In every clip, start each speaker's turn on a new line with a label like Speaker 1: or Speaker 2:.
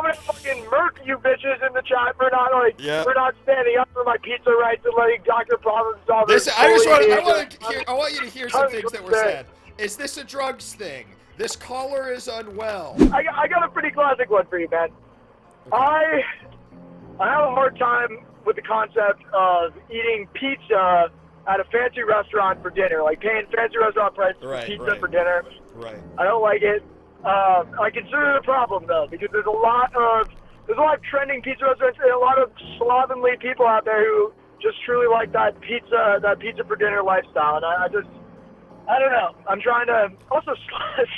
Speaker 1: I'm gonna fucking murk you bitches in the chat for not for not standing up for my pizza rights and letting Dr. Problem Solver.
Speaker 2: Listen, I want you to hear some things that were said. Is this a drugs thing? This caller is unwell.
Speaker 1: I got a pretty classic one for you, man. Okay. I have a hard time with the concept of eating pizza at a fancy restaurant for dinner, like paying fancy restaurant price for pizza for dinner.
Speaker 2: Right.
Speaker 1: I don't like it. I consider it a problem though, because there's a lot of trending pizza restaurants and a lot of slovenly people out there who just truly like that pizza for dinner lifestyle, and I don't know. I'm trying to also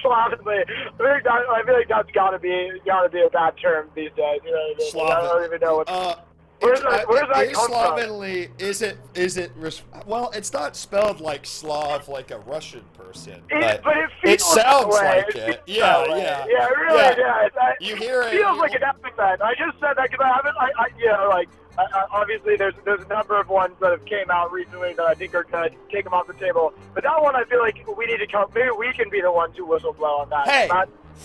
Speaker 1: slovenly. I feel like that's gotta be a bad term these days. You know what I mean? I don't even know what. Where's that come
Speaker 2: slovenly, from? Is it? Well, it's not spelled like Slav, like a Russian person, but it sounds like it. Yeah, yeah.
Speaker 1: Yeah, it really does.
Speaker 2: You hear it?
Speaker 1: It feels like an epithet. I just said that because I haven't. Obviously, there's a number of ones that have came out recently that I think are gonna take them off the table. But that one, I feel like we need to come. Maybe we can be the ones who whistle blow on that.
Speaker 2: Hey,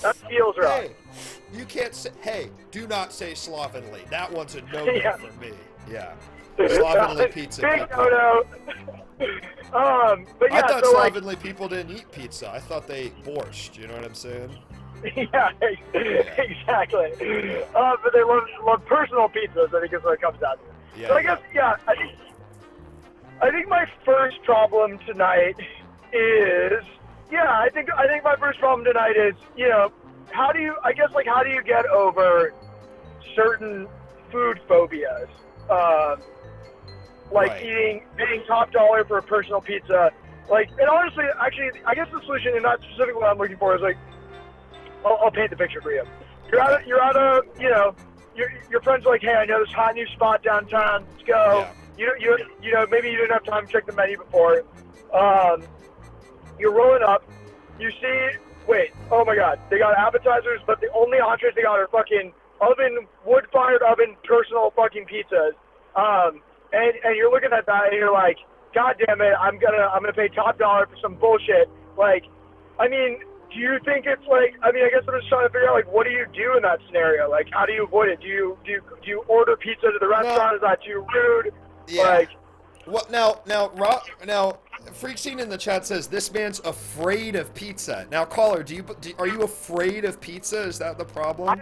Speaker 1: that feels right.
Speaker 2: Hey, you can't say. Hey, do not say slovenly. That one's a no for me. Yeah, slovenly pizza.
Speaker 1: Big no. But yeah,
Speaker 2: I thought slovenly people didn't eat pizza. I thought they ate borscht. You know what I'm saying?
Speaker 1: Yeah, exactly. But they love personal pizzas. I think is what it comes down to.
Speaker 2: Yeah.
Speaker 1: So I guess I think my first problem tonight is I think my first problem tonight is how do you get over certain food phobias, paying top dollar for a personal pizza, and honestly, actually, I guess the solution, and not specifically what I'm looking for, is I'll paint the picture for you. You're at your friends are like, hey, I know this hot new spot downtown. Let's go. Yeah. Maybe you didn't have time to check the menu before. You're rolling up. You see, oh my God, they got appetizers, but the only entrees they got are fucking wood-fired oven, personal fucking pizzas. And you're looking at that and you're like, God damn it, I'm gonna pay top dollar for some bullshit. Do you think it's I guess I'm just trying to figure out, what do you do in that scenario? How do you avoid it? Do you order pizza to the restaurant? Is that too rude?
Speaker 2: Yeah. Now, Freak Scene in the chat says this man's afraid of pizza. Now, caller, are you afraid of pizza? Is that the problem?
Speaker 1: I'm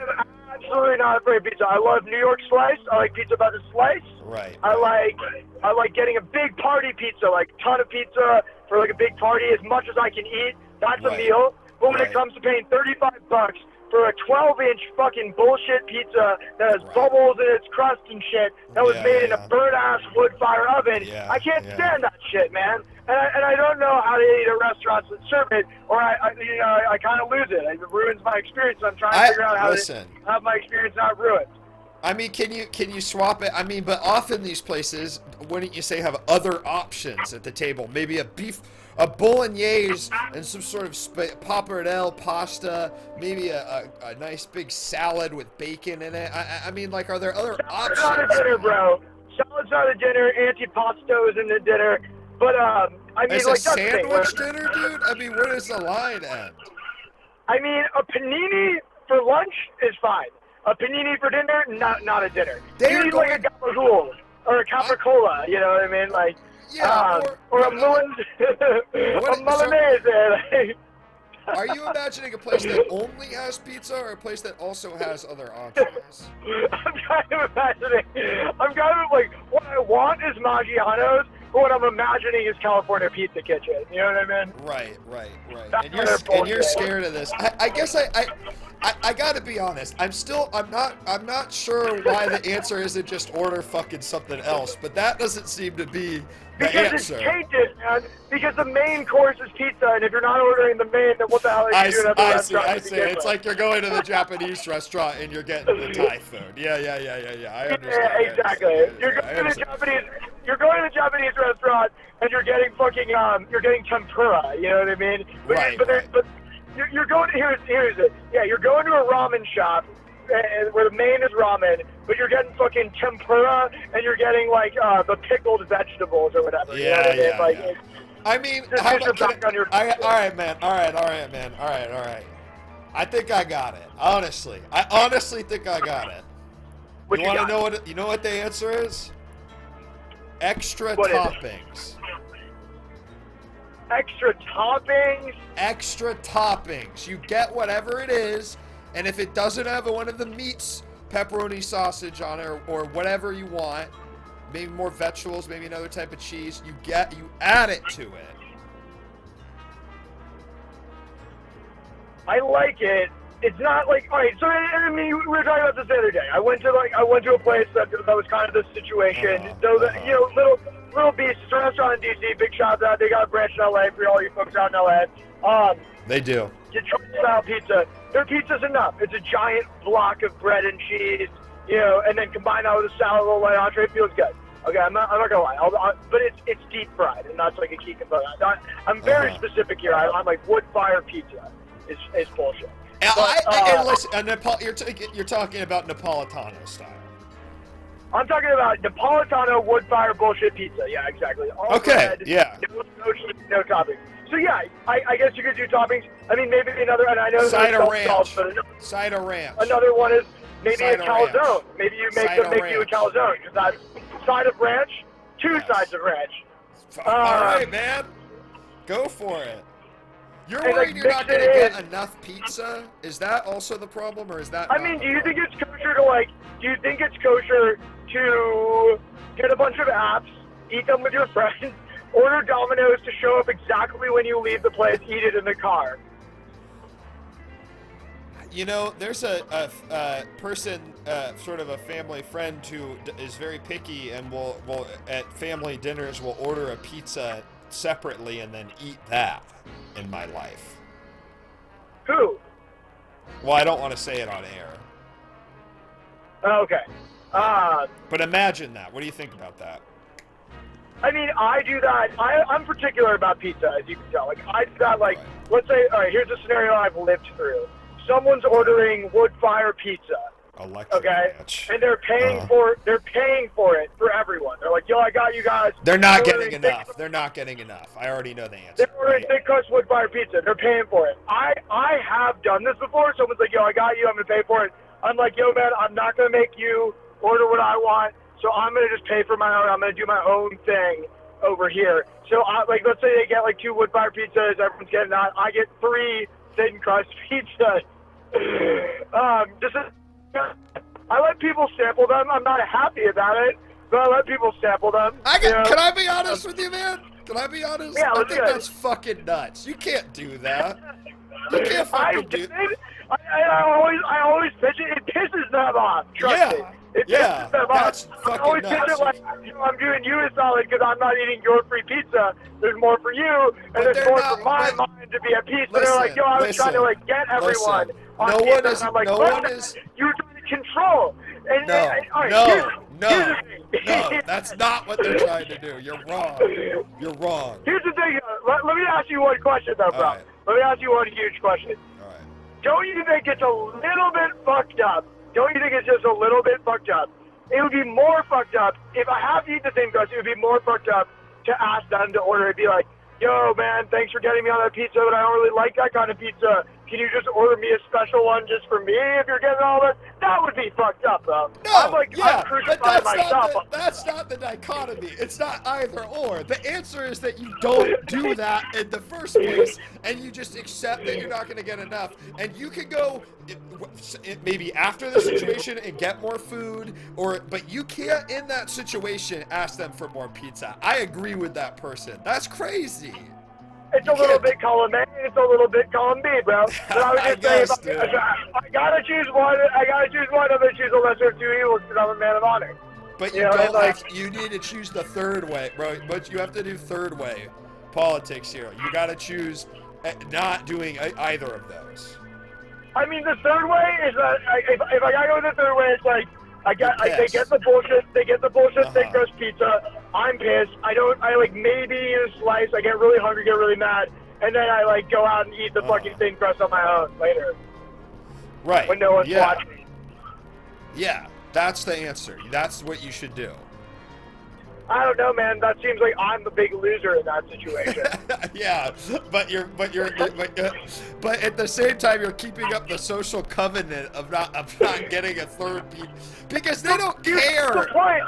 Speaker 1: absolutely not afraid of pizza. I love New York slice. I like pizza by the slice.
Speaker 2: Right.
Speaker 1: I like getting a big party pizza, ton of pizza for a big party, as much as I can eat. That's a meal. But when it comes to paying $35 for a 12-inch fucking bullshit pizza that has bubbles in its crust and shit, that was made in a burnt-ass wood-fire oven, I can't stand that shit, man. And I don't know how to eat at restaurants that serve it, or I kind of lose it. It ruins my experience. So I'm trying to figure out how to have my experience not ruined.
Speaker 2: I mean, can you swap it? I mean, but often these places, wouldn't you say, have other options at the table? Maybe a bolognese and some sort of pappardelle pasta, maybe a nice big salad with bacon in it. I mean, are there other options?
Speaker 1: Salad's not a dinner, bro. Salad's not a dinner. Antipasto isn't a dinner. But I mean,
Speaker 2: it's a sandwich dinner, dude. I mean, where does the line end?
Speaker 1: I mean, a panini for lunch is fine. A panini for dinner, not a dinner. You need a gabagool or a capricola. You know what I mean? Or a Milanese.
Speaker 2: Are you imagining a place that only has pizza, or a place that also has other entrees?
Speaker 1: I'm kind of what I want is Maggiano's, but what I'm imagining is California Pizza Kitchen. You know what I mean?
Speaker 2: Right. And you're scared of this. I guess I gotta be honest. I'm not sure why the answer isn't just order fucking something else, but that doesn't seem to be the answer.
Speaker 1: It's tainted, man. Because the main course is pizza, and if you're not ordering the main, then what the hell are you doing at the restaurant?
Speaker 2: I see. It's like you're going to the Japanese restaurant and you're getting the Thai food. Yeah. I understand.
Speaker 1: Yeah, exactly. You're going to the Japanese restaurant and you're getting tempura. You know what I mean? But you're going. Here's it. Yeah, you're going to a ramen shop where the main is ramen, but you're getting fucking tempura and you're getting the pickled vegetables or whatever.
Speaker 2: Yeah,
Speaker 1: you know what I mean?
Speaker 2: I mean, all right, man. All right. I think I got it. Honestly, I honestly think I got it.
Speaker 1: What
Speaker 2: You want to know what? You know what the answer is? Extra toppings.
Speaker 1: Extra toppings?
Speaker 2: Extra toppings. You get whatever it is, and if it doesn't have one of the meats, pepperoni sausage on it, or whatever you want, maybe more vegetables, maybe another type of cheese, you add it to it.
Speaker 1: I like it. It's not like, all right, so I mean, we were talking about this the other day. I went to a place that was kind of the situation. So that, you know, Little Beast, it's a restaurant in DC, big shout out. They got a branch in LA for all you folks out in LA.
Speaker 2: They do.
Speaker 1: Detroit style pizza. Their pizza's enough. It's a giant block of bread and cheese, you know, and then combine that with a salad, a little light entree, it feels good. Okay, I'm not gonna lie, but it's deep fried, and that's like a key component. I'm very specific here. I'm like wood fire pizza is bullshit.
Speaker 2: And listen, you're talking about Napolitano style.
Speaker 1: I'm talking about Napolitano wood fire bullshit pizza. Yeah, exactly. All
Speaker 2: okay.
Speaker 1: bread,
Speaker 2: Yeah.
Speaker 1: No cheese, no toppings. So yeah, I guess you could do toppings. I mean, maybe another, and I know
Speaker 2: Side of
Speaker 1: ranch.
Speaker 2: Side of ranch.
Speaker 1: Another one is maybe
Speaker 2: Side
Speaker 1: a calzone. Maybe you make you a calzone because that's side of ranch, two sides of ranch.
Speaker 2: All right, man. Go for it. You're worried you're not going to get enough pizza? Is that also the problem, or is that?
Speaker 1: I mean, do you think it's kosher to do you think it's kosher to get a bunch of apps, eat them with your friends, order Domino's to show up exactly when you leave the place, eat it in the car?
Speaker 2: You know, there's a person, sort of a family friend who is very picky and will at family dinners will order a pizza separately and then eat that in my life.
Speaker 1: Who?
Speaker 2: Well, I don't want to say it on air.
Speaker 1: Okay.
Speaker 2: But imagine that. What do you think about that?
Speaker 1: I mean, I do that. I'm particular about pizza, as you can tell. Like, I do that, like, let's say, all right, here's a scenario I've lived through. Someone's ordering wood fire pizza. Okay? And they're paying for it for everyone. They're like, yo, I got you guys.
Speaker 2: They're not getting enough. They're not getting enough. I already know the answer.
Speaker 1: They're ordering thick crust wood fire pizza. They're paying for it. I have done this before. Someone's like, yo, I got you. I'm going to pay for it. I'm like, yo, man, I'm not going to make you order what I want. So I'm going to just pay for my own. I'm going to do my own thing over here. So, let's say they get, 2 wood fire pizzas. Everyone's getting that. I get 3 thin crust pizzas. I let people sample them. I'm not happy about it, but I let people sample them.
Speaker 2: Can I be honest with you, man? Can I be honest?
Speaker 1: Yeah,
Speaker 2: I think that's fucking nuts. You can't do that. You can't fucking do that.
Speaker 1: I always pitch it. It pisses them off. Trust me. It pisses them
Speaker 2: that's
Speaker 1: off.
Speaker 2: fucking
Speaker 1: I always
Speaker 2: nuts.
Speaker 1: pitch it like, I'm doing you a solid because I'm not eating your free pizza. There's more for you, and there's more for my mind to be at peace. But they're like, yo, I was trying to get everyone.
Speaker 2: No one is.
Speaker 1: I'm like,
Speaker 2: no one is.
Speaker 1: You're trying to control. And,
Speaker 2: No, that's not what they're trying to do. You're wrong. You're wrong.
Speaker 1: Here's the thing. Let me ask you one question, though, bro.
Speaker 2: Right.
Speaker 1: Let me ask you one huge question.
Speaker 2: All right.
Speaker 1: Don't you think it's a little bit fucked up? Don't you think it's just a little bit fucked up? It would be more fucked up if I have to eat the same crust. It would be more fucked up to ask them to order. It'd be like, yo, man, thanks for getting me on that pizza, but I don't really like that kind of pizza. Can you just order me a special one just for me if you're getting all this? That would be fucked up, bro. I'm crucifying myself.
Speaker 2: That's not the dichotomy. It's not either or. The answer is that you don't do that in the first place, and you just accept that you're not going to get enough. And you can go maybe after the situation and get more food, but you can't in that situation ask them for more pizza. I agree with that person. That's crazy.
Speaker 1: It's a little bit column A, it's a little bit column B, bro. But I would just say, I gotta choose one. I'm gonna choose a lesser of 2 evils because I'm a man of honor.
Speaker 2: But you don't you need to choose the third way, bro. But you have to do third way politics here. You gotta choose not doing either of those.
Speaker 1: I mean, the third way is that if I gotta go with the third way, it's like they get the bullshit. They get the bullshit thick crust pizza. I'm pissed. I maybe eat a slice. I get really hungry, get really mad, and then I go out and eat the fucking thin crust on my own later.
Speaker 2: Right.
Speaker 1: When no one's watching.
Speaker 2: Yeah, that's the answer. That's what you should do.
Speaker 1: I don't know, man. That seems like I'm the big loser in that situation.
Speaker 2: Yeah, but at the same time you're keeping up the social covenant of not getting a third piece because they don't care.
Speaker 1: That's the point.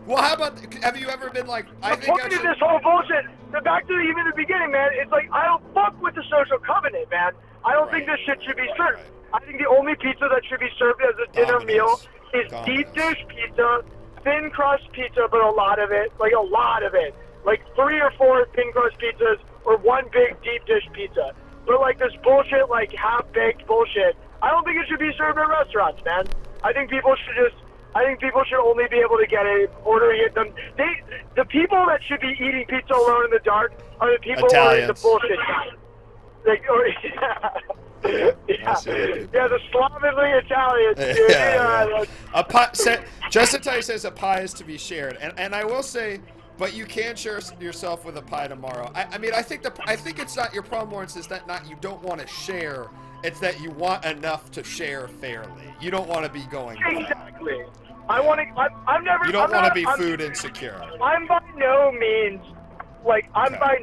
Speaker 2: Well, how about? Have you ever been like?
Speaker 1: The point of this whole bullshit. Back to even the beginning, man. It's like I don't fuck with the social covenant, man. I don't think this shit should be served. I think the only pizza that should be served as a dinner meal is deep dish pizza, thin crust pizza, but a lot of it, like 3 or 4 thin crust pizzas or one big deep dish pizza. But like this bullshit, like half baked bullshit, I don't think it should be served at restaurants, man. I think people should only be able to get it, ordering it. The people that should be eating pizza alone in the dark are the people ordering the bullshit. Like, the slovenly Italians. Dude.
Speaker 2: Justin Ty says a pie is to be shared, and I will say, but you can share yourself with a pie tomorrow. I mean, I think it's not your problem, Lawrence. Is that not you don't want to share? It's that you want enough to share fairly. You don't want to be going
Speaker 1: exactly. I'm never.
Speaker 2: You don't want to be food insecure.
Speaker 1: I'm by no means. By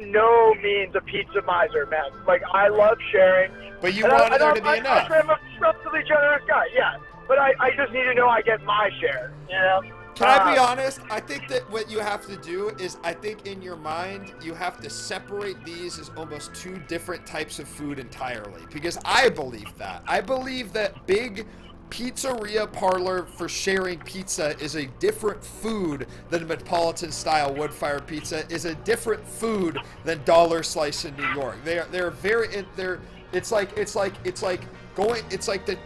Speaker 1: no means a pizza miser, man. Like, I love sharing.
Speaker 2: But you want there to be enough.
Speaker 1: I'm a relatively generous guy, yeah. But I just need to know I get my share, you know?
Speaker 2: Can I be honest? I think that what you have to do is, I think in your mind, you have to separate these as almost 2 different types of food entirely. Because I believe that. I believe that big pizzeria parlor for sharing pizza is a different food than Neapolitan style wood-fired pizza is a different food than dollar slice in New York. It's like the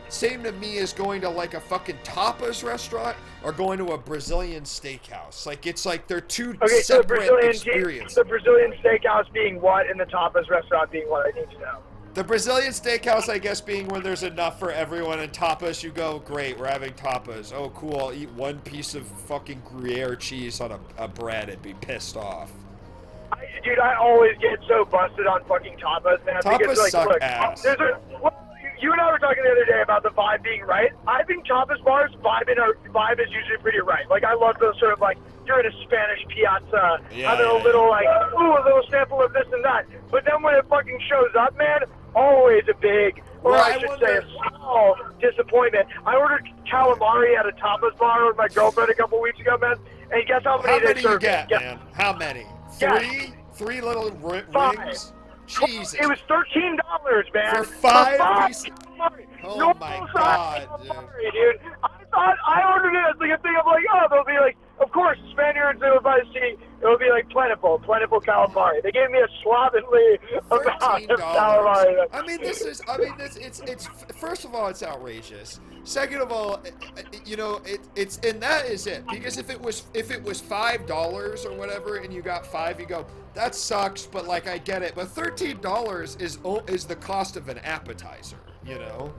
Speaker 2: same to me as going to like a fucking tapas restaurant or going to a Brazilian steakhouse. Like it's like they're 2 separate experiences.
Speaker 1: The Brazilian steakhouse being what and the tapas restaurant being what? I need to know.
Speaker 2: The Brazilian steakhouse, I guess, being when there's enough for everyone, and tapas, you go, great, we're having tapas. Oh, cool, I'll eat 1 piece of fucking Gruyere cheese on a bread and be pissed off.
Speaker 1: Dude, I always get so busted on fucking tapas, man.
Speaker 2: Tapas
Speaker 1: because,
Speaker 2: suck
Speaker 1: look,
Speaker 2: ass.
Speaker 1: You and I were talking the other day about the vibe being right. I think tapas bars, vibe is usually pretty right. Like, I love those sort of, like, you're in a Spanish piazza, having a little, like, a little sample of this and that. But then when it fucking shows up, man, always a big, or I should say a small disappointment. I ordered calamari at a tapas bar with my girlfriend a couple weeks ago, man, and guess how many they served?
Speaker 2: How many you get, man? How many? 3? 3 little rings? Jesus.
Speaker 1: It was $13, man.
Speaker 2: For 5 pieces?
Speaker 1: Oh
Speaker 2: my God,
Speaker 1: dude. I ordered it as like a thing of like, oh, they'll be like, of course, Spaniards, it'll be like plentiful calamari. They gave me a slovenly amount of calamari.
Speaker 2: I mean, it's first of all, it's outrageous. Second of all, you know, and that is it. Because if it was $5 or whatever, and you got 5, you go, that sucks. But like, I get it. But $13 is the cost of an appetizer. You know.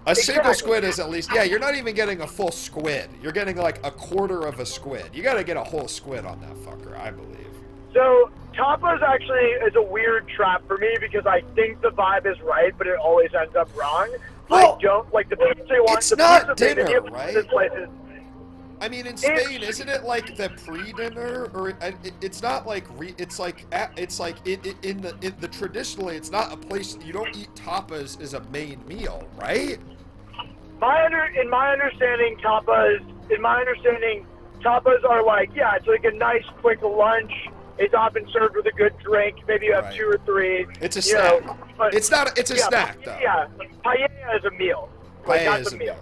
Speaker 2: A single squid is at least, you're not even getting a full squid. You're getting like a quarter of a squid. You gotta get a whole squid on that fucker, I believe.
Speaker 1: So, tapas actually is a weird trap for me because I think the vibe is right, but it always ends up wrong.
Speaker 2: Well,
Speaker 1: I don't, like the pizza one.
Speaker 2: It's not dinner, right?
Speaker 1: Places,
Speaker 2: I mean, in Spain, isn't it like the pre-dinner, or it's not like traditionally, it's not a place you don't eat tapas as a main meal, right?
Speaker 1: In my understanding, tapas are like, it's like a nice quick lunch. It's often served with a good drink. Maybe you have 2 or 3.
Speaker 2: It's a snack. It's a snack, though.
Speaker 1: Yeah, paella is a meal.
Speaker 2: Paella is a meal.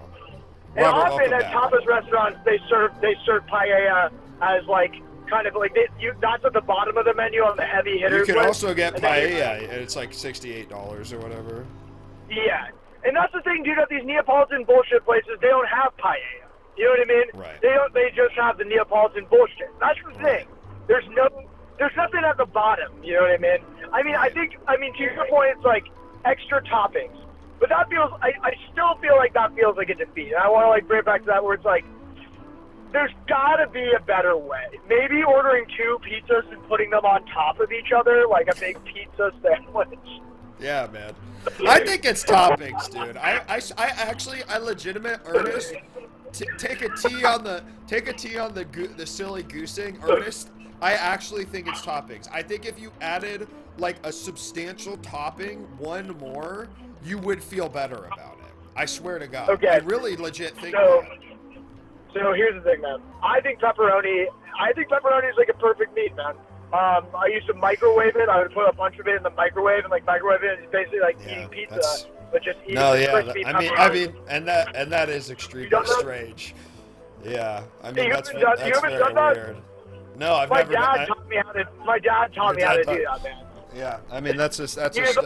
Speaker 1: And often at tapas restaurants, they serve paella as like kind of like that's at the bottom of the menu on the heavy hitters.
Speaker 2: You can also get paella, and it's like $68 or whatever.
Speaker 1: Yeah, and that's the thing, dude. At these Neapolitan bullshit places, they don't have paella. You know what I mean?
Speaker 2: Right.
Speaker 1: They just have the Neapolitan bullshit. That's the thing. There's nothing at the bottom. You know what I mean? I mean to your point, it's like extra toppings. But that feels, I still feel like that feels like a defeat. And I want to like bring it back to that where it's like, there's gotta be a better way. Maybe ordering 2 pizzas and putting them on top of each other like a big pizza sandwich.
Speaker 2: Yeah, man. I think it's toppings, dude. I legitimate earnest. take a T on the silly goosing, Ernest. I actually think it's toppings. I think if you added like a substantial topping, one more, you would feel better about it. I swear to God.
Speaker 1: Okay.
Speaker 2: I really legit think
Speaker 1: So,
Speaker 2: that.
Speaker 1: so here's the thing, man. I think pepperoni is like a perfect meat, man. I used to microwave it. I would put a bunch of it in the microwave and like microwave it. It's basically like eating pizza, but just eating crispy pepperoni.
Speaker 2: I mean, and that is extremely strange. Yeah, I mean that's very weird. No, I've never.
Speaker 1: My dad taught me how to do that, man.
Speaker 2: Yeah, I mean that's.
Speaker 1: That was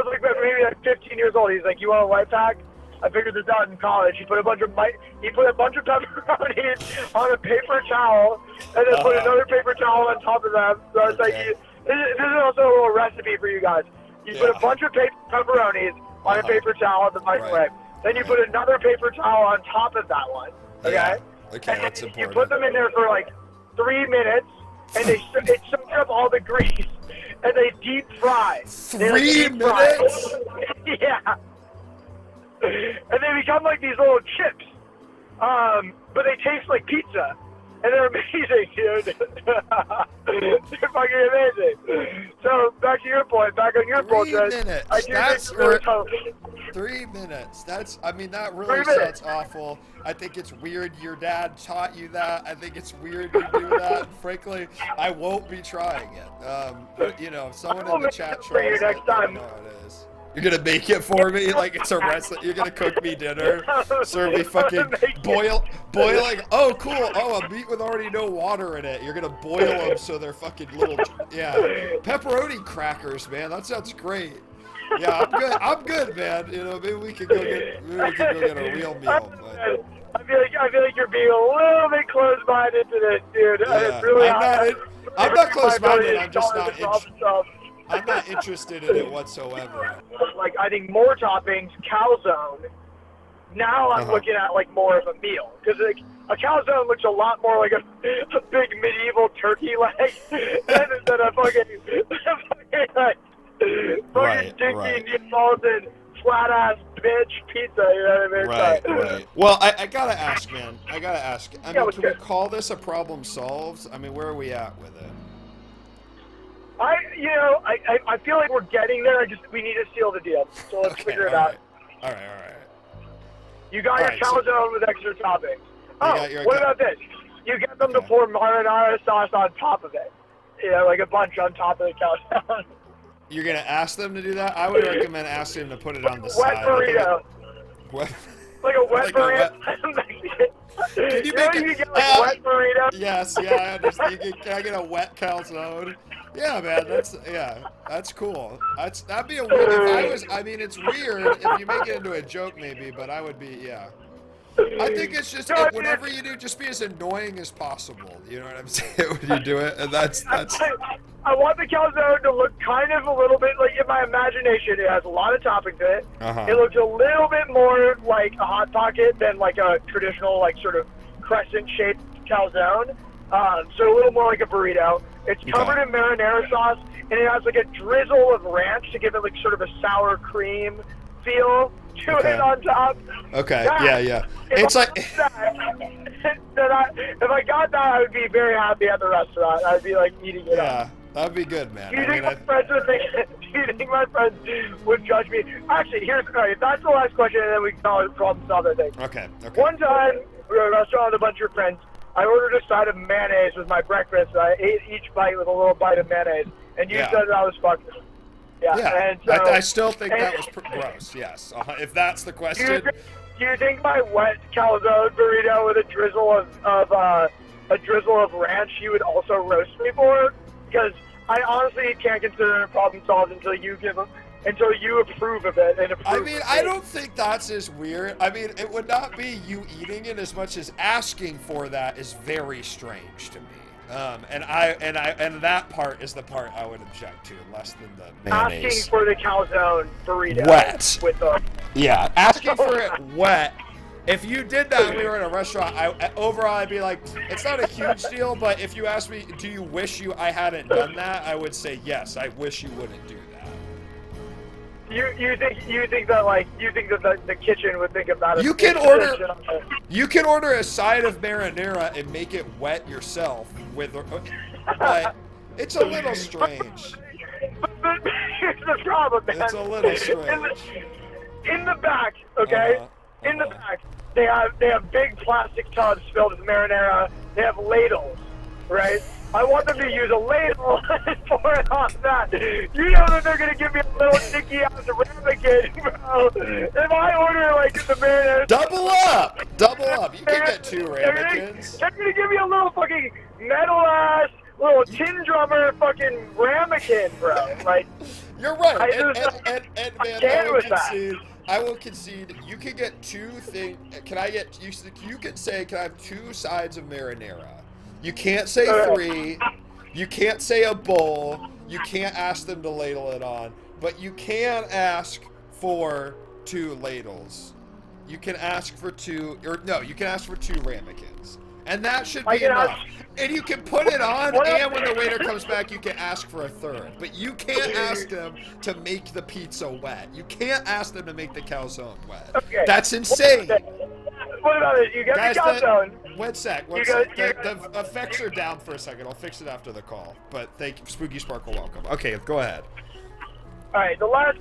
Speaker 1: like maybe like 15 years old. He's like, you want a life hack? I figured this out in college. He put a bunch of pepperonis on a paper towel, and then put another paper towel on top of them. So it's like, this is also a little recipe for you guys. You put a bunch of pepperonis on a paper towel in the microwave. Right. Then you put another paper towel on top of that one. Okay.
Speaker 2: Yeah. Okay,
Speaker 1: and
Speaker 2: that's important.
Speaker 1: You put them in there for like 3 minutes, and it soaks up all the grease, and they deep fry.
Speaker 2: 3 minutes?
Speaker 1: Yeah. And they become like these little chips, but they taste like pizza, and they're amazing, dude. They're fucking amazing. So back on your bullshit.
Speaker 2: 3 minutes.
Speaker 1: That's
Speaker 2: 3 minutes. That really sounds awful. I think it's weird your dad taught you that. I think it's weird you do that. Frankly, I won't be trying it. But, you know, if someone in the chat tries it, I know it is. You're gonna make it for me like it's a wrestling. You're gonna cook me dinner, serve me fucking boiling. Oh, cool. Oh, a meat with already no water in it. You're gonna boil them so they're fucking little. Yeah, pepperoni crackers, man. That sounds great. Yeah, I'm good, man. You know, maybe we can go get a real meal. But.
Speaker 1: I feel like you're being a little bit close-minded to this, dude.
Speaker 2: Yeah,
Speaker 1: really
Speaker 2: I'm not close-minded. I'm just not interested. I'm not interested in it whatsoever.
Speaker 1: Like, I think more toppings, calzone. Now I'm looking at, like, more of a meal. Because, like, a calzone looks a lot more like a big medieval turkey leg than a fucking dinky Neapolitan flat-ass bitch pizza, you know what I mean?
Speaker 2: Right. Well, I gotta ask, man. I mean, can we call this a problem solved? I mean, where are we at with it?
Speaker 1: I feel like we're getting there. We need to seal the deal. So let's figure it out.
Speaker 2: All right.
Speaker 1: You got your calzone with extra toppings. What about this? You get them to pour marinara sauce on top of it. You know, like a bunch on top of the calzone.
Speaker 2: You're gonna ask them to do that? I would recommend asking them to put it on the side.
Speaker 1: Wet burrito.
Speaker 2: What?
Speaker 1: Like a wet burrito.
Speaker 2: Can you make it?
Speaker 1: Get like wet burrito?
Speaker 2: Yes, yeah, I understand. Can I get a wet calzone? Yeah, man, that's cool. That'd be a weird. I mean, it's weird if you make it into a joke, maybe, but I would be, yeah. I think it's just whatever you do, just be as annoying as possible. You know what I'm saying? When you do it, and that's.
Speaker 1: I want the calzone to look kind of a little bit like, in my imagination, it has a lot of toppings in it. It looks a little bit more like a Hot Pocket than like a traditional, like, sort of crescent-shaped calzone. So a little more like a burrito. It's covered in marinara sauce, and it has like a drizzle of ranch to give it like sort of a sour cream feel to it on top.
Speaker 2: Okay. Yeah. It's like
Speaker 1: if I got that, I would be very happy at the restaurant. I'd be like eating it up.
Speaker 2: That'd be good, man.
Speaker 1: Do you think my friends would judge me? Actually, that's the last question, and then we can call it problem solved, I think.
Speaker 2: Okay.
Speaker 1: One time, we were at a restaurant with a bunch of friends. I ordered a side of mayonnaise with my breakfast. I ate each bite with a little bite of mayonnaise, and you said that was fucked. Yeah. And so,
Speaker 2: I still think that was gross. Yes, if that's the question.
Speaker 1: Do you think my wet calzone burrito with a drizzle of ranch you would also roast me for? Because I honestly can't consider it problem solved until you approve of it and approve.
Speaker 2: I mean, I don't think that's as weird. I mean, it would not be you eating it as much as asking for that is very strange to me. And that part is the part I would object to, less than the mayonnaise.
Speaker 1: Asking for the calzone burrito
Speaker 2: wet.
Speaker 1: Yeah,
Speaker 2: asking for it wet. If you did that and we were in a restaurant, overall I'd be like, it's not a huge deal, but if you asked me, do you wish I hadn't done that? I would say yes, I wish you wouldn't do that.
Speaker 1: You think that the kitchen would think of that as
Speaker 2: You can order a side of marinara and make it wet yourself with, but it's a little strange.
Speaker 1: But here's the problem, man.
Speaker 2: It's a little strange.
Speaker 1: In the back, okay? In the back, they have big plastic tubs filled with marinara. They have ladles, right? I want them to use a ladle and pour it on that. You know that they're gonna give me a little sticky ass ramekin, bro. If I order like the marinara,
Speaker 2: double up. You can get 2 ramekins.
Speaker 1: They're gonna give me a little fucking metal ass, little tin drummer fucking ramekin, bro. Like,
Speaker 2: you're right. And man, I will concede. You can get 2 things. Can I get? You can say, can I have 2 sides of marinara? You can't say 3. You can't say a bowl. You can't ask them to ladle it on. But you can ask for 2 ladles. You can ask for 2, or no, you can ask for 2 ramekins. And that should be enough. And you can put it on, and when the waiter comes back, you can ask for a 3rd. But you can't ask them to make the pizza wet. You can't ask them to make the calzone wet.
Speaker 1: Okay.
Speaker 2: That's insane.
Speaker 1: What about it? You get the calzone.
Speaker 2: One sec. The effects are down for a second. I'll fix it after the call. But thank you, Spooky Sparkle. Welcome. Okay, go ahead.
Speaker 1: All right, the last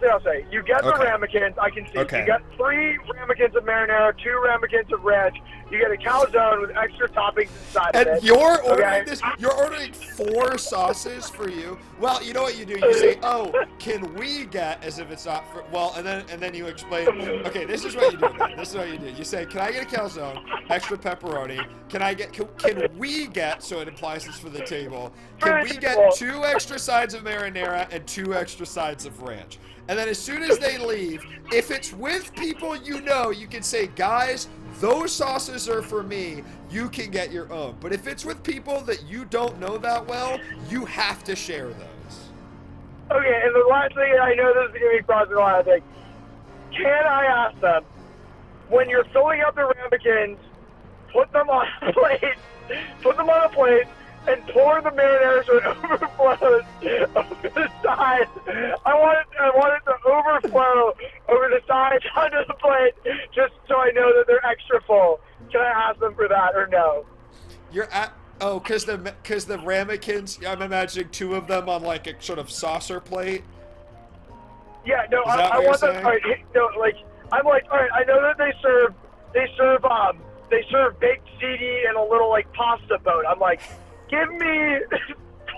Speaker 1: thing I'll say. You get the ramekins. I can see.
Speaker 2: Okay.
Speaker 1: You got 3 ramekins of marinara, 2 ramekins of ranch. You get a calzone with extra toppings inside of it.
Speaker 2: And you're ordering this. You're ordering 4 sauces for you. Well, you know what you do? You say, "Oh, can we get?" As if it's not for. Well, and then you explain. Okay, this is what you do. Man. This is what you do. You say, "Can I get a calzone, extra pepperoni? Can I get? Can we get?" So it implies it's for the table. Can we get 2 extra sides of marinara and 2 extra sides of ranch? And then as soon as they leave, if it's with people you know, you can say, "Guys, those sauces are for me. You can get your own." But if it's with people that you don't know that well, you have to share those.
Speaker 1: Okay, and the last thing, I know this is going to be crossing a lot of things. Can I ask them, when you're filling up the ramekins, put them on a plate, and pour the marinara so it overflows over the side. I want it to overflow over the sides onto the plate, just so I know that they're extra full. Can I ask them for that or no?
Speaker 2: Because the ramekins, I'm imagining 2 of them on like a sort of saucer plate.
Speaker 1: Yeah, no, I want them. All right, no, like I'm like, all right, I know that they serve baked ziti and a little like pasta boat. I'm like, give me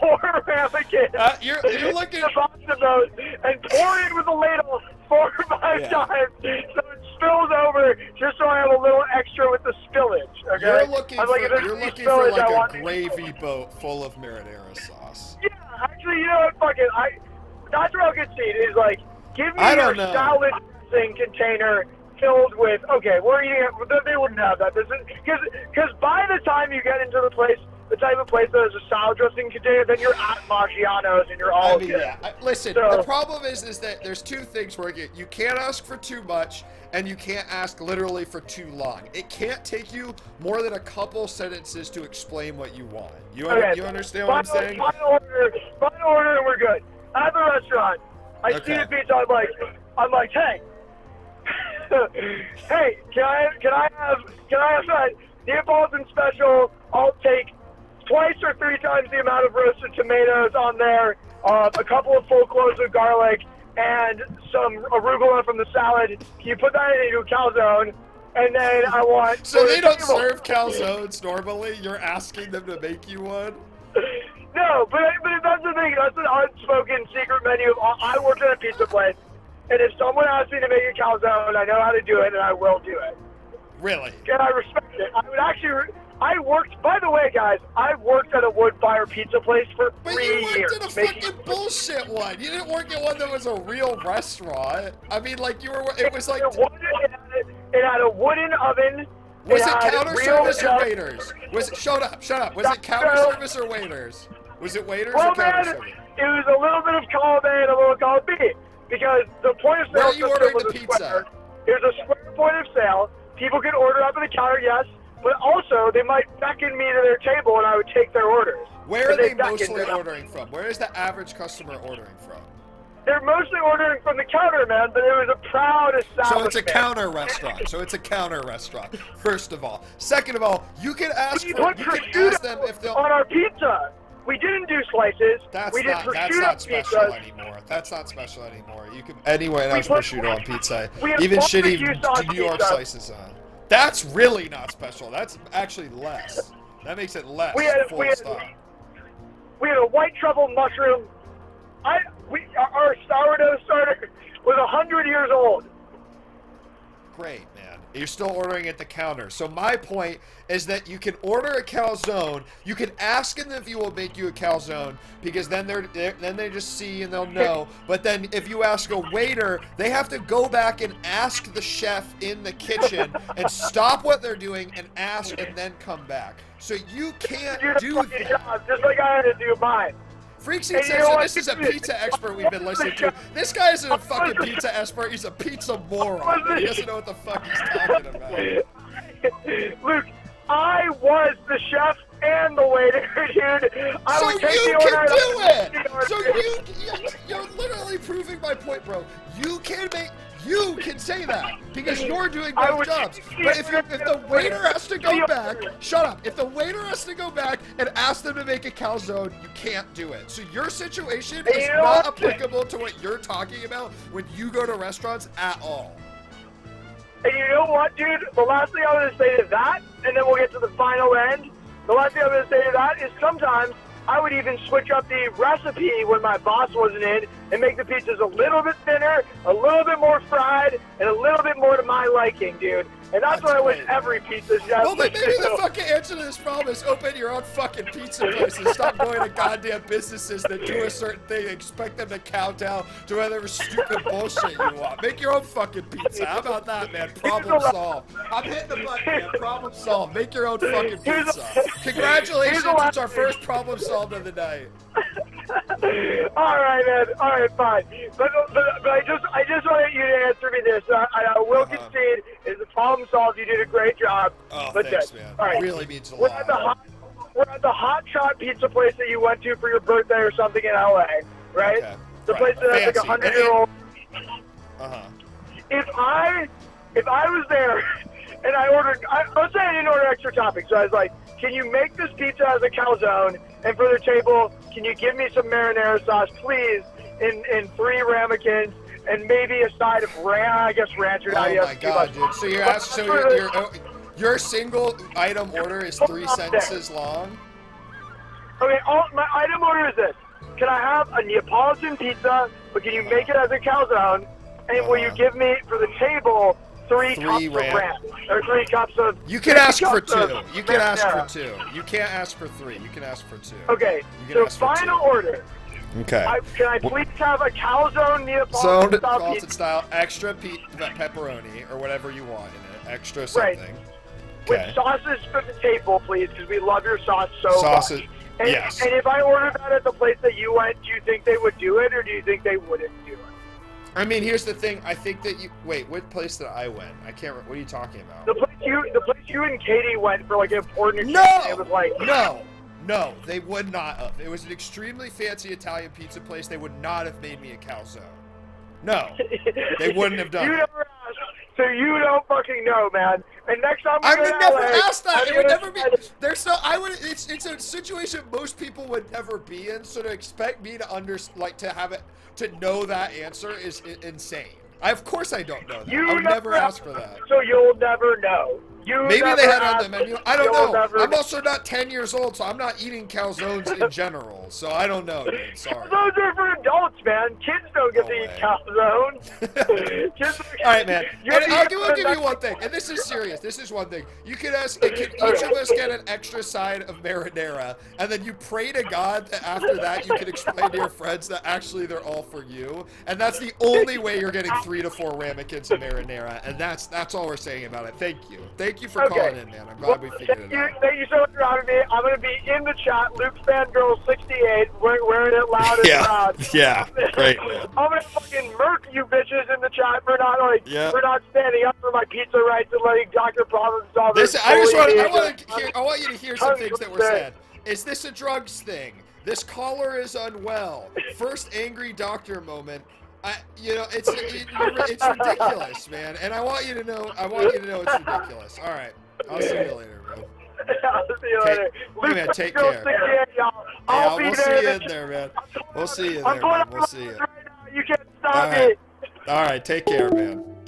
Speaker 1: 4 ramekins.
Speaker 2: You're looking
Speaker 1: the pasta boat and pour it with a ladle 4 or 5 times so it spills over, just so I have a little extra with the spillage. Okay.
Speaker 2: You're looking for like a gravy boat full of marinara sauce.
Speaker 1: Yeah, actually, you know what? Fuck it. That's what I'll concede is like, give me your salad dressing container filled with. Okay, we're eating it. They wouldn't have that. Because by the time you get into the place, the type of place that has a salad dressing container, then you're at Maggiano's and you're all good.
Speaker 2: Yeah. Listen, the problem is that there's 2 things working. You can't ask for too much, and you can't ask literally for too long. It can't take you more than a couple sentences to explain what you want. You understand what I'm saying?
Speaker 1: Final order, and we're good. At the restaurant, I see the pizza. I'm like, hey, hey, can I have that Neapolitan special? I'll take twice or 3 times the amount of roasted tomatoes on there, a couple of full cloves of garlic, and some arugula from the salad. You put that into a calzone, and then I want...
Speaker 2: So they don't serve calzones normally? You're asking them to make you one?
Speaker 1: No, but that's the thing. That's an unspoken secret menu. I work at a pizza place, and if someone asks me to make a calzone, I know how to do it, and I will do it.
Speaker 2: Really?
Speaker 1: And I respect it. I would actually... by the way, guys, I worked at a wood fire pizza place for 3 years.
Speaker 2: But you worked at a fucking bullshit one. You didn't work at one that was a real restaurant. I mean, like, it was like...
Speaker 1: It had a wooden oven.
Speaker 2: Was it counter service or waiters? Shut up. Was it counter service or waiters? Was it waiters or counter service?
Speaker 1: It was a little bit of column A and a little column B. Because the point of sale...
Speaker 2: Where are you ordering the pizza?
Speaker 1: It was a square point of sale. People could order up at the counter, yes. But also, they might beckon me to their table and I would take their orders.
Speaker 2: Where are they mostly ordering from? Where is the average customer ordering from?
Speaker 1: They're mostly ordering from the counter, man, but it was a proud establishment.
Speaker 2: So it's a counter restaurant. So it's a counter restaurant, first of all. Second of all, you can ask them if they'll...
Speaker 1: on our pizza. We didn't do slices.
Speaker 2: That's
Speaker 1: we did
Speaker 2: not special
Speaker 1: pizzas.
Speaker 2: anymore. That's not special anymore. You can anyone else prosciutto on pizza. Even shitty New York slices on. That's really not special. That's actually less. That makes it less.
Speaker 1: We had a white truffle mushroom. Our sourdough starter was 100 years old.
Speaker 2: Great, man. You're still ordering at the counter. So my point is that you can order a calzone. You can ask them if you will make you a calzone, because then they just see and they'll know. But then if you ask a waiter, they have to go back and ask the chef in the kitchen and stop what they're doing and ask and then come back. So you can't do that.
Speaker 1: Just like I had to do mine.
Speaker 2: Freaksy says so this is a pizza expert we've been listening to. This guy isn't a fucking pizza expert, he's a pizza moron. He doesn't know what the fuck he's talking about.
Speaker 1: Luke, I was the chef and the waiter, dude.
Speaker 2: So you can do it! So you're literally proving my point, bro. You can say that because you're doing both jobs. But if the waiter has to go back, shut up. If the waiter has to go back and ask them to make a calzone, you can't do it. So your situation is not applicable to what you're talking about when you go to restaurants at all.
Speaker 1: And you know what, dude? The last thing I'm going to say to that, and then we'll get to the final end. The last thing I'm going to say to that is sometimes I would even switch up the recipe when my boss wasn't in and make the pizzas a little bit thinner, a little bit more fried, and a little bit more to my liking, dude. And that's what I wish every pizza chef
Speaker 2: Well, then maybe the fucking answer to this problem is open your own fucking pizza place and stop going to goddamn businesses that do a certain thing and expect them to cow down to whatever stupid bullshit you want. Make your own fucking pizza. How about that, man? Problem solved. I'm hitting the button, man. Problem solved. Make your own fucking pizza. Congratulations, it's our first problem solved of the night.
Speaker 1: All right, man. All right, fine. But I just wanted you to answer me this. I will concede, is the problem solved? You did a great job.
Speaker 2: Oh,
Speaker 1: but
Speaker 2: thanks, man.
Speaker 1: All right.
Speaker 2: It really means a lot.
Speaker 1: We're at the hot shot pizza place that you went to for your birthday or something in LA, right? Okay. The place that has like 100-year-old. If I was there and I ordered, let's say I didn't order extra toppings, so I was like, can you make this pizza as a calzone? And for the table, can you give me some marinara sauce, please, in 3 ramekins, and maybe a side of ranch or
Speaker 2: Oh my god, dude! So you're asking, your single item order is 3 sentences long.
Speaker 1: Okay, my item order is this: can I have a Neapolitan pizza, but can you make it as a calzone? And will you give me for the table 3 cups of ranch, or 3 cups of?
Speaker 2: You can ask for 2. You can ask for 2. You can't ask for 3. You can ask for 2.
Speaker 1: Okay. So final order.
Speaker 2: Okay.
Speaker 1: Can I please have a calzone Neapolitan
Speaker 2: style, extra pepperoni or whatever you want in it, extra something.
Speaker 1: Right. Okay. With sauces for the table, please, because we love your sauce so much. And,
Speaker 2: yes.
Speaker 1: And if I ordered that at the place that you went, do you think they would do it, or do you think they wouldn't do it?
Speaker 2: I mean, here's the thing. I think that wait. What place that I went? I can't. What are you talking about?
Speaker 1: The place you and Katie went for like an important.
Speaker 2: No.
Speaker 1: It was like
Speaker 2: No, they would not have. It was an extremely fancy Italian pizza place. They would not have made me a calzone. No, they wouldn't have done it.
Speaker 1: You never asked, so you don't fucking know, man. And next time
Speaker 2: I would never ask that. It would never be. There's no. I would. It's a situation most people would never be in. So to expect me to know that answer is insane. Of course I don't know that. I would never ask for that.
Speaker 1: So you'll never know.
Speaker 2: Maybe they had it on the menu. I don't know. I'm also not 10 years old, so I'm not eating calzones in general. So I don't know, dude. Sorry.
Speaker 1: Calzones are for adults, man. Kids don't get to eat calzones.
Speaker 2: All right, man. And I'll give you one thing, and this is serious. This is one thing. You can ask, can each of us get an extra side of marinara, and then you pray to God that after that you can explain to your friends that actually they're all for you, and that's the only way you're getting 3 to 4 ramekins of marinara, and that's all we're saying about it. Thank you. Thank you for calling in, man. I'm glad we figured it out.
Speaker 1: Thank you so much for having me. I'm going to be in the chat, Luke Fangirl 68, wearing it loud and proud.
Speaker 2: Yeah, great, man.
Speaker 1: I'm going to fucking murk you bitches in the chat for not standing up for my pizza rights and letting Dr. Problem Solver.
Speaker 2: I want you to hear some things that were said. Is this a drugs thing? This caller is unwell. First angry doctor moment. It's ridiculous, man. And I want you to know it's ridiculous. All right. I'll see you later, bro.
Speaker 1: I'll see you later.
Speaker 2: Hey, man, take care.
Speaker 1: I'll be
Speaker 2: we'll
Speaker 1: there.
Speaker 2: see you in there, man. We'll see you there, man. We'll see you.
Speaker 1: Right now. You can't stop
Speaker 2: All right.
Speaker 1: me.
Speaker 2: All right. Take care, man.